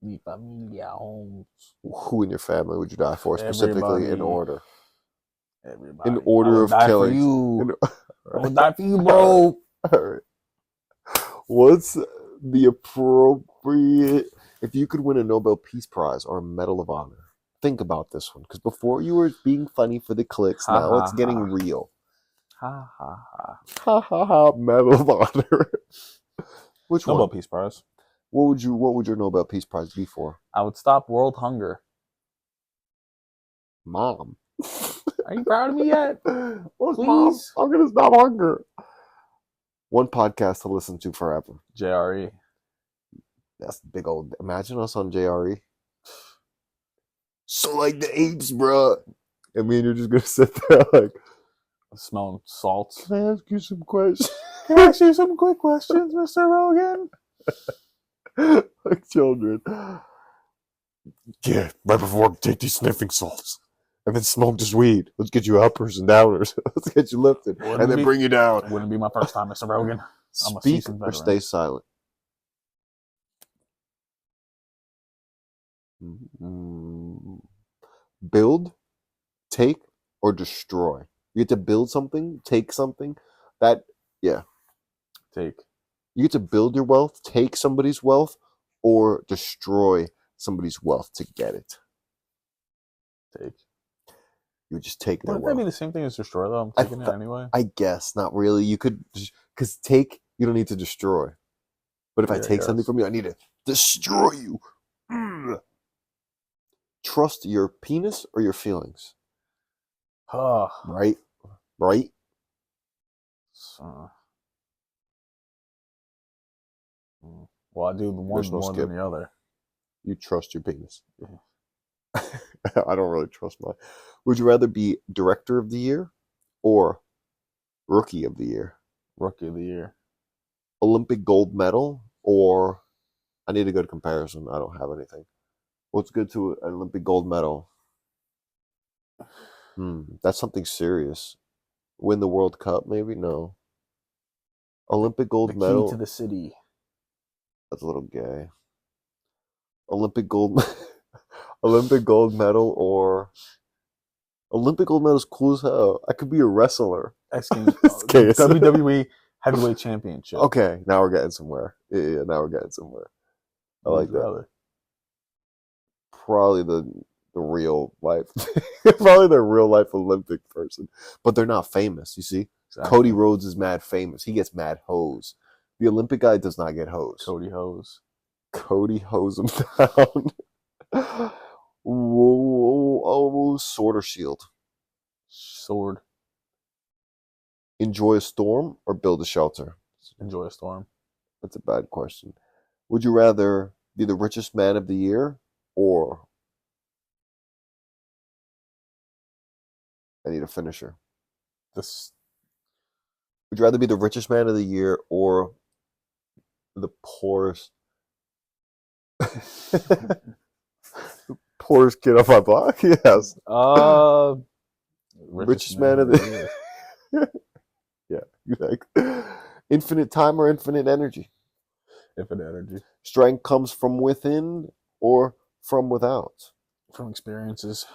Mi familia homes. Who in your family would you die for, specifically in order? Everybody. In order of killing. For you. I would die for you, bro. All right. What's the appropriate... If you could win a Nobel Peace Prize or a Medal of Honor, think about this one. Because before you were being funny for the clicks, now it's getting real. Ha ha ha. Ha ha ha, Medal of Honor. Which Nobel one? Peace Prize. What would your Nobel Peace Prize be for? I would stop world hunger. Mom. Are you proud of me yet? Please? Mom, I'm gonna stop hunger. One podcast to listen to forever. JRE. That's big old. Imagine us on JRE. So like the apes, bro. And me and you're just gonna sit there like Smelling salts. Can I ask you some questions? Can I ask you some quick questions, Mr. Rogan? Like children. Yeah, right before I take these sniffing salts. And then smoke this weed. Let's get you uppers and downers. Let's get you lifted. And then bring you down. Wouldn't be my first time, Mr. Rogan. I'm a Speak seasoned or veteran. stay silent. Build, take, or destroy. You get to build something, take something. Take. You get to build your wealth, take somebody's wealth, or destroy somebody's wealth to get it. Take. You would just take their Wouldn't that wealth. be the same thing as destroy, though? I'm taking it anyway. I guess, not really. You could, because take, you don't need to destroy. But if I take something from you, I need to destroy you. Trust your penis or your feelings? Right? Well, I do the one more than the other. You trust your penis. Yeah. I don't really trust mine. Would you rather be Director of the Year or Rookie of the Year? Rookie of the Year. Olympic gold medal or... I need a good comparison. I don't have anything. What's good to an Olympic gold medal? That's something serious. Win the World Cup, maybe? No. Olympic gold medal. Key to the city. That's a little gay. Olympic gold medal or... Olympic gold medal is cool as hell. I could be a wrestler. WWE Heavyweight Championship. Okay, now we're getting somewhere. Yeah, now we're getting somewhere. I like that. Probably the real life. Probably the real life Olympic person. But they're not famous, you see? Exactly. Cody Rhodes is mad famous. He gets mad hoes. The Olympic guy does not get hoes. Cody hose him down. Whoa, sword or shield? Sword. Enjoy a storm or build a shelter? Enjoy a storm. That's a bad question. Would you rather be the richest man of the year or I need a finisher. This Would you rather be the richest man of the year or the poorest poorest kid on my block? Yes. Richest man of the year. Yeah, exactly. Infinite time or infinite energy? Infinite energy. Strength comes from within or from without? From experiences.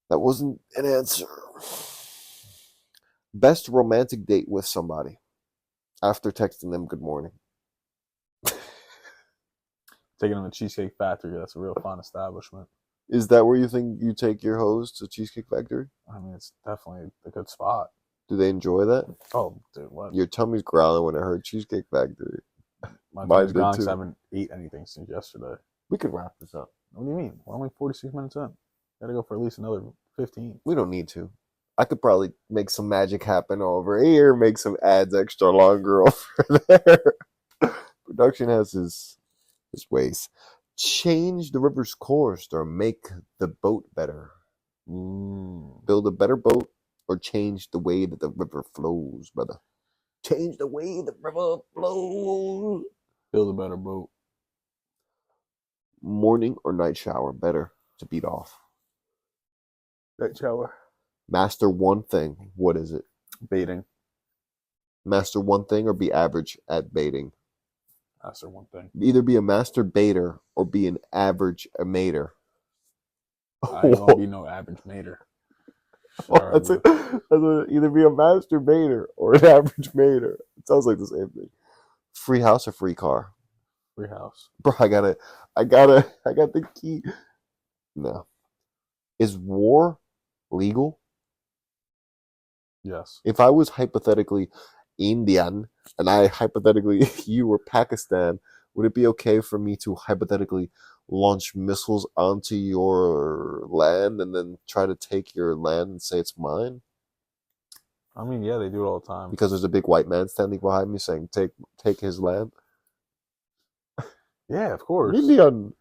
That wasn't an answer. Best romantic date with somebody after texting them good morning. Taking them to Cheesecake Factory. That's a real fun establishment. Is that where you think you take your hoes to Cheesecake Factory? I mean, it's definitely a good spot. Do they enjoy that? Oh, dude, what? Your tummy's growling when I heard Cheesecake Factory. My Mine tummy's did growling too. because I haven't ate anything since yesterday. We could wrap this up. What do you mean? We're only 46 minutes in. Gotta go for at least another 15. We don't need to. I could probably make some magic happen over here, make some ads extra longer over there. Production has his ways. Change the river's course or make the boat better. Build a better boat or change the way that the river flows, brother. Change the way the river flows. Build a better boat. Morning or night shower better to beat off? Night shower. Master one thing. What is it? Baiting. Master one thing or be average at baiting? Master one thing. Either be a master baiter or be an average mater. I ain't gonna be no average mater. Well, that's it. Either be a master baiter or an average mater. It sounds like the same thing. Free house or free car? Free house. Bro, I got the key. No. Is war legal? Yes. If I was hypothetically Indian and you were Pakistan, would it be okay for me to hypothetically launch missiles onto your land and then try to take your land and say it's mine? I mean, yeah, they do it all the time. Because there's a big white man standing behind me saying, take his land? Yeah, of course. Indian.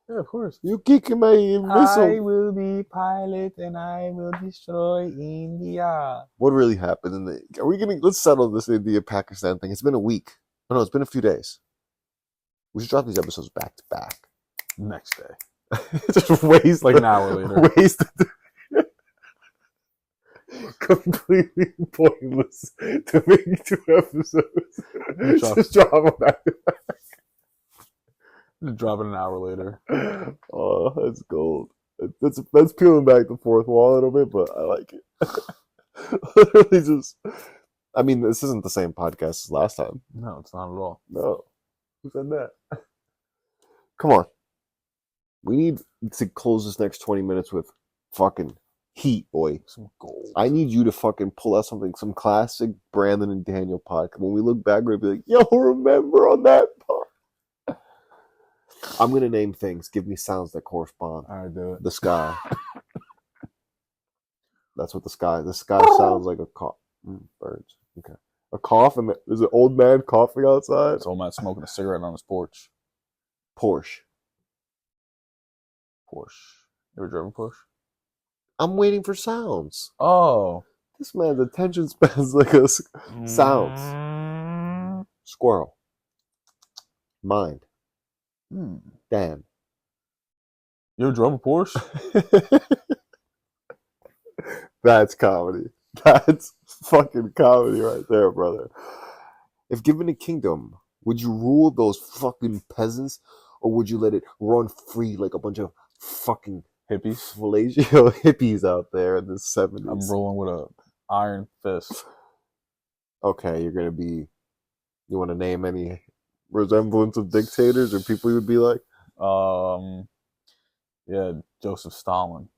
Yeah, of course. You kick my missile. I will be pilot and I will destroy India. What really happened? Let's settle this India-Pakistan thing. It's been a week. Oh, no, it's been a few days. We should drop these episodes back to back. Next day. Just waste like an hour later. Waste. Completely pointless to make 2 episodes. Just drop them back to back. Just drop it an hour later. Oh, that's gold. That's peeling back the fourth wall a little bit, but I like it. Literally just. I mean, this isn't the same podcast as last time. No, it's not at all. No. Who said that? Come on. We need to close this next 20 minutes with fucking heat, boy. Some gold. I need you to fucking pull out something, some classic Brandon and Daniel podcast. When we look back, we'll be like, yo, remember on that part? I'm going to name things. Give me sounds that correspond. All right, do it. The sky. That's what the sky sounds like a cough. Birds. Okay. A cough, and there's an old man coughing outside. This old man smoking a cigarette on his porch. Porsche. You ever driven a Porsche? I'm waiting for sounds. Oh. This man's attention span's like a sounds. Squirrel. Mind. Dan. You ever drove a Porsche? That's comedy. That's fucking comedy right there, brother. If given a kingdom, would you rule those fucking peasants, or would you let it run free like a bunch of fucking hippies? Fellatio hippies out there in the 70s. I'm rolling with a iron fist. Okay, you're gonna be. You want to name any resemblance of dictators or people you would be like? Yeah, Joseph Stalin.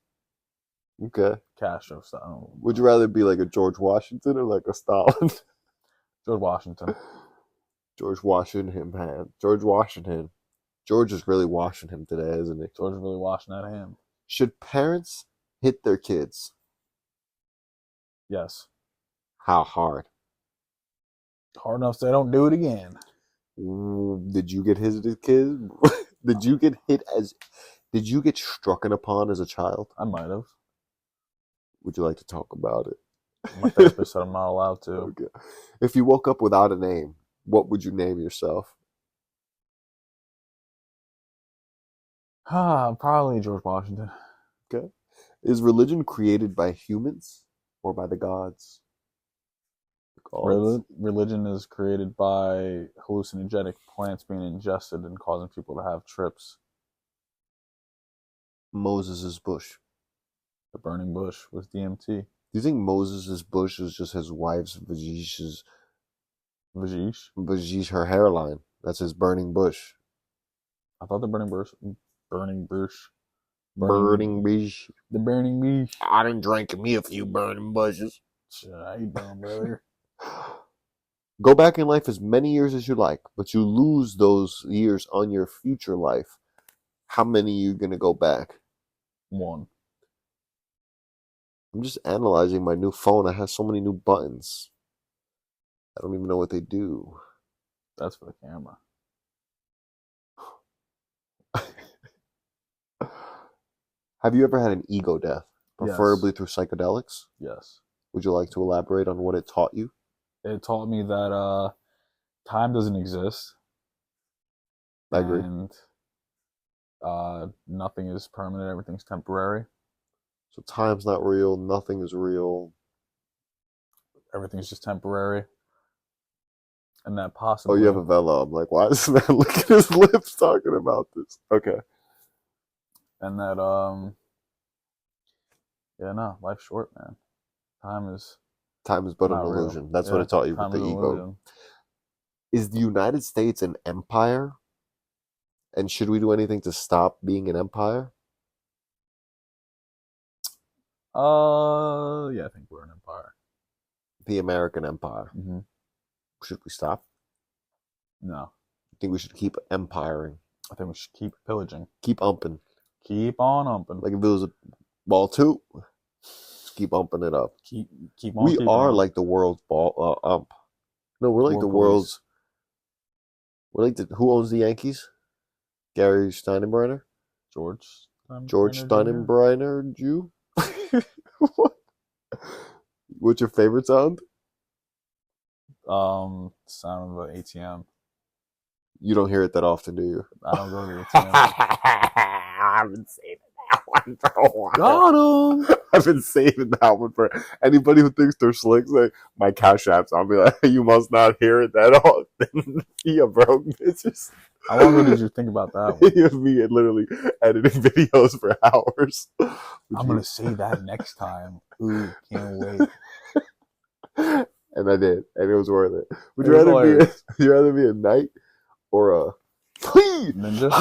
Okay. Castro Stalin. Would you rather be like a George Washington or like a Stalin? George Washington. George Washington, man. George Washington. George is really washing him today, isn't he? George is really washing out of him. Should parents hit their kids? Yes. How hard? Hard enough so they don't do it again. Did you get hit as a kid? Did you get struck upon as a child? I might have. Would you like to talk about it? My therapist said I'm not allowed to. Okay. If you woke up without a name, what would you name yourself? Probably George Washington. Okay. Is religion created by humans or by the gods? Religion is created by hallucinogenic plants being ingested and causing people to have trips. Moses' bush. The burning bush was DMT. Do you think Moses' bush is just his wife's Vajish's Vajish? her hairline? That's his burning bush. I thought the burning bush. Burning bush. The burning bush. I done drank me a few burning bushes. How you doing, brother? Go back in life as many years as you like, but you lose those years on your future life. How many are you going to go back? 1. I'm just analyzing my new phone. I have so many new buttons. I don't even know what they do. That's for the camera. Have you ever had an ego death, preferably through psychedelics? Yes. Would you like to elaborate on what it taught you? It taught me that time doesn't exist. I agree. And nothing is permanent. Everything's temporary. So time's not real. Nothing is real. Everything's just temporary. And that possibly... Oh, you have a Velo. I'm like, why does this man look at his lips talking about this? Okay. And that, life's short, man. Time is but an illusion. Real. That's what it taught you with the ego. Illusion. Is the United States an empire? And should we do anything to stop being an empire? Yeah, I think we're an empire. The American empire. Mm-hmm. Should we stop? No. I think we should keep empiring. I think we should keep pillaging. Keep umping. Keep on umping. Like if it was a ball 2, just keep umping it up. Keep on. We are like the world's ball ump. No, we're like the world's. We're like who owns the Yankees? Gary Steinbrenner? George Steinbrenner, Jew? What? What's your favorite sound? Sound of an ATM. You don't hear it that often, do you? I don't go to the ATM. I've been saving that one for a while. Got him! I've been saving that one for anybody who thinks they're slick. Like my cash apps, I'll be like, you must not hear it that often. You broke bitches. How long ago did you think about that one? Me literally editing videos for hours. I'm gonna say that next time. Ooh, can't wait. And I did, and it was worth it. Would you rather be a knight or a ninja?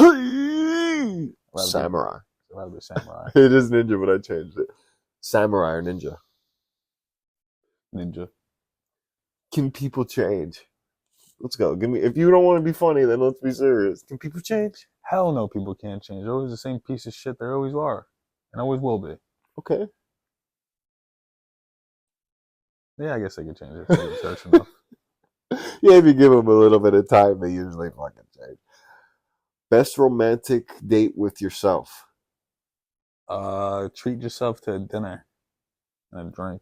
Samurai. I'd rather be samurai. It is ninja, but I changed it. Samurai or ninja? Ninja. Can people change? Let's go. Give me. If you don't want to be funny, then let's be serious. Can people change? Hell no, people can't change. They're always the same piece of shit. They always are, and always will be. Okay. Yeah, I guess they could change it if they search enough. Yeah, if you give them a little bit of time, they usually fucking change. Best romantic date with yourself? Treat yourself to a dinner and a drink.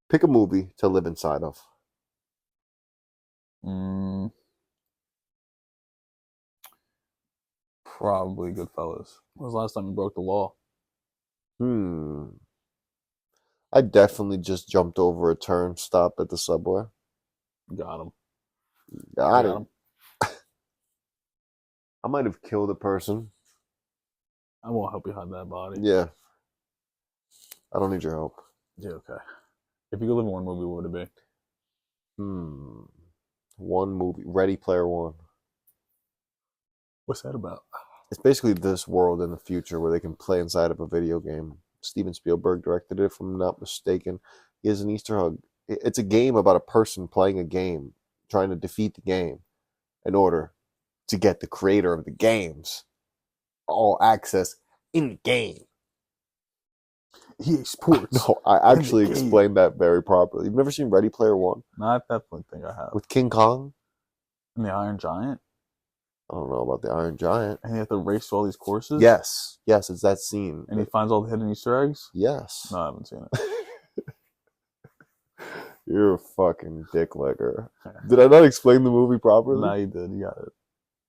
Pick a movie to live inside of. Probably Goodfellas. When was the last time you broke the law? I definitely just jumped over a turnstile at the subway. Got him. Got him. I might have killed a person. I won't help you hide that body. Yeah. I don't need your help. Yeah, okay. If you could live in one movie, what would it be? One movie. Ready Player One. What's that about? It's basically this world in the future where they can play inside of a video game. Steven Spielberg directed it, if I'm not mistaken. He has an Easter egg. It's a game about a person playing a game, trying to defeat the game in order to get the creator of the games all access in the game. EA Sports. No, I actually explained that very properly. You've never seen Ready Player One? No, I definitely think I have. With King Kong? And the Iron Giant? I don't know about the Iron Giant. And he had to race to all these courses? Yes, it's that scene. And he finds all the hidden Easter eggs? Yes. No, I haven't seen it. You're a fucking dick licker. Did I not explain the movie properly? Nah, you did. You got it.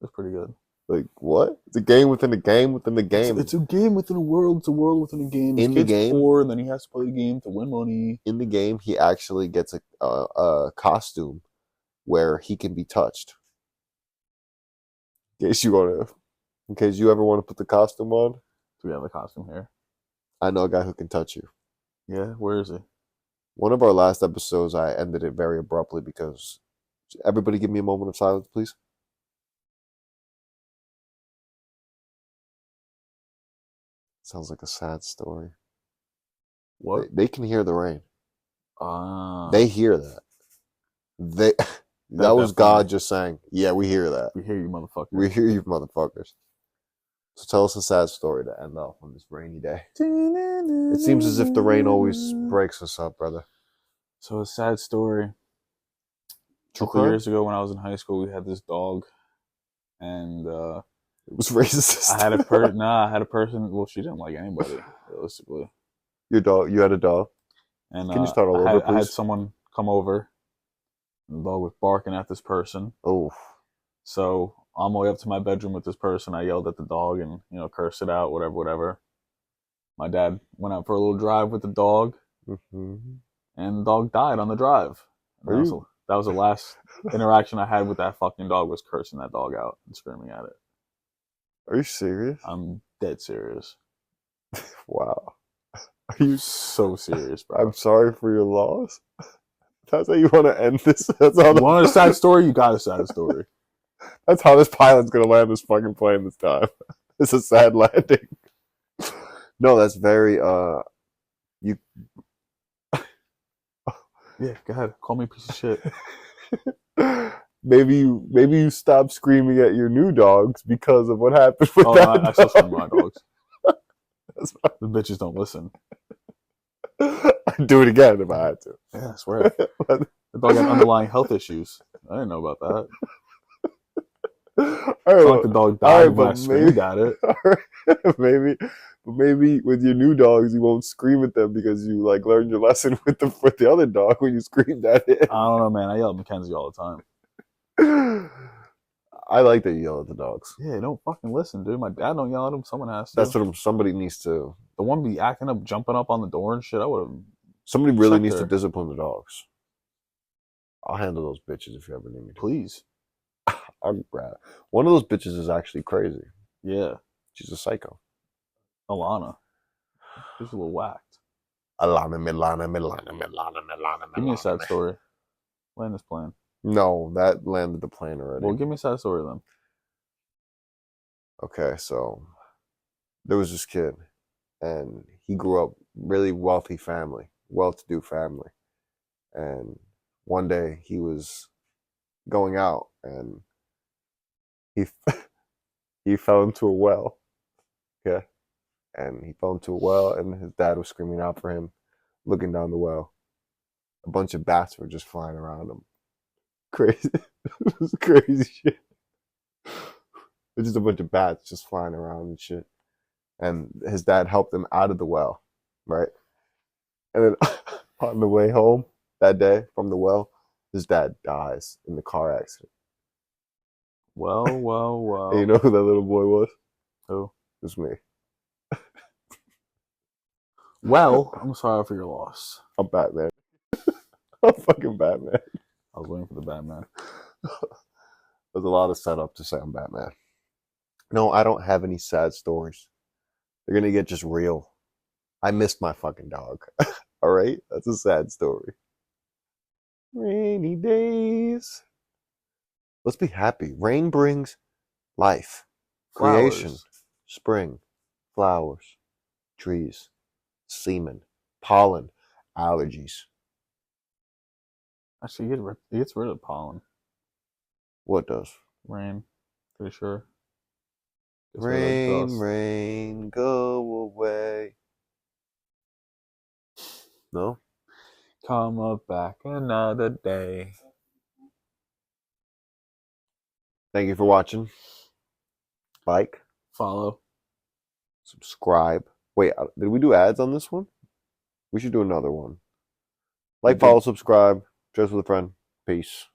It's pretty good. Like, what? It's a game within a game within the game. It's a game within a world. It's a world within a game. This In the kid's game, poor, and then he has to play the game to win money. In the game, he actually gets a costume where he can be touched. In case you ever want to put the costume on. Do we have a costume here? I know a guy who can touch you. Yeah, where is he? One of our last episodes, I ended it very abruptly because... Everybody give me a moment of silence, please. Sounds like a sad story. What? They can hear the rain. Ah. They hear that. That was God just saying, yeah, we hear that. We hear you, motherfucker. We hear you, motherfuckers. So tell us a sad story to end off on this rainy day. It seems as if the rain always breaks us up, brother. So a sad story. A couple years ago when I was in high school, we had this dog. And it was racist. I had a person. Well, she didn't like anybody, realistically. Your dog? You had a dog? And can you start all over, please? I had someone come over. And the dog was barking at this person. Oh. So on my way up to my bedroom with this person, I yelled at the dog and, cursed it out, whatever. My dad went out for a little drive with the dog. Mm-hmm. And the dog died on the drive. That was the last interaction I had with that fucking dog, was cursing that dog out and screaming at it. Are you serious? I'm dead serious. Wow. Are you so serious, bro? I'm sorry for your loss. That's how you want to end this? That's how you want a sad story? You got a sad story. That's how this pilot's going to land this fucking plane this time. It's a sad landing. No, that's very, you... Yeah, go ahead. Call me a piece of shit. Maybe you stop screaming at your new dogs because of what happened with that. I still scream at my dogs. The bitches don't listen. I'd do it again if I had to. Yeah, I swear. The dog had underlying health issues. I didn't know about that. All right, like the dog died when I screamed at it. Maybe with your new dogs, you won't scream at them because you learned your lesson with the other dog when you screamed at it. I don't know, man. I yell at Mackenzie all the time. I like that you yell at the dogs. Yeah, don't fucking listen, dude. My dad don't yell at him. Someone has to. That's what somebody needs to. The one be acting up, jumping up on the door and shit. I would have. Somebody really needs to discipline the dogs. I'll handle those bitches if you ever need me to. Please. One of those bitches is actually crazy. Yeah. She's a psycho. Alana. She's a little whacked. Alana. Give me a sad story. Land this plane. No, that landed the plane already. Well, give me a sad story then. Okay, so there was this kid, and he grew up really wealthy family, well-to-do family. And one day he was going out, and he fell into a well. Okay. And he fell into a well, and his dad was screaming out for him, looking down the well. A bunch of bats were just flying around him. Crazy. It was crazy shit. It's just a bunch of bats just flying around and shit. And his dad helped him out of the well, right? And then on the way home that day from the well, his dad dies in the car accident. Well. And you know who that little boy was? Who? It was me. Well, I'm sorry for your loss. I'm Batman. I'm fucking Batman. I was waiting for the Batman. There's a lot of setup to say I'm Batman. No, I don't have any sad stories. They're gonna get just real. I missed my fucking dog. All right? That's a sad story. Rainy days. Let's be happy. Rain brings life, creation, spring, flowers, trees, semen, pollen, allergies. Actually, it gets rid of pollen. What does? Rain. Pretty sure. Rain, go away. No? Come up back another day. Thank you for watching. like, follow. subscribe. Wait, did we do ads on this one? We should do another one. Like, did. follow, subscribe, share this with a friend. Peace.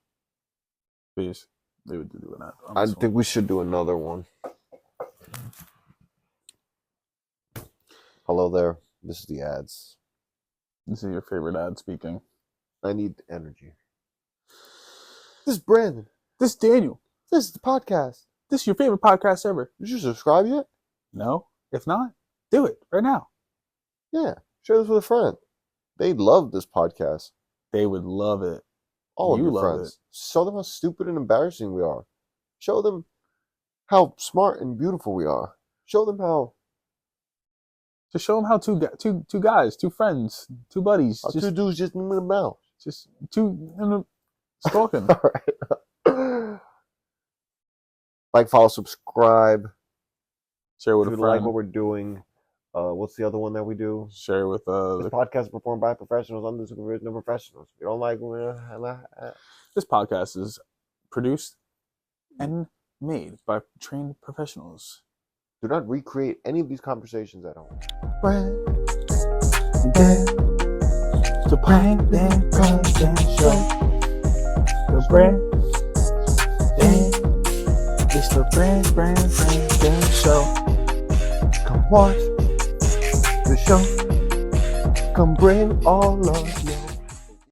Please. They would do an ad. I think we should do another one. Hello there. This is the ads. This is your favorite ad speaking. I need energy. This is Brandon. This is Daniel. This is the podcast. This is your favorite podcast ever. Did you subscribe yet? No? If not, do it right now. Yeah. Share this with a friend. They love this podcast. They would love it. All of You your love friends. it. Show them how stupid and embarrassing we are. Show them how smart and beautiful we are. Show them how... Just show them how two guys, two friends, two buddies. How two dudes just in the mouth. Just two talking. All right. Like, follow, subscribe. Share with If a you like friend. what we're doing. What's the other one that we do? Share with This podcast is performed by professionals under the supervision of professionals. If you don't like this podcast is produced and made by trained professionals. do not recreate any of these conversations at home. The Brandon Show. The Brandon. It's the Brandon Show. Come watch the show. Come bring all of your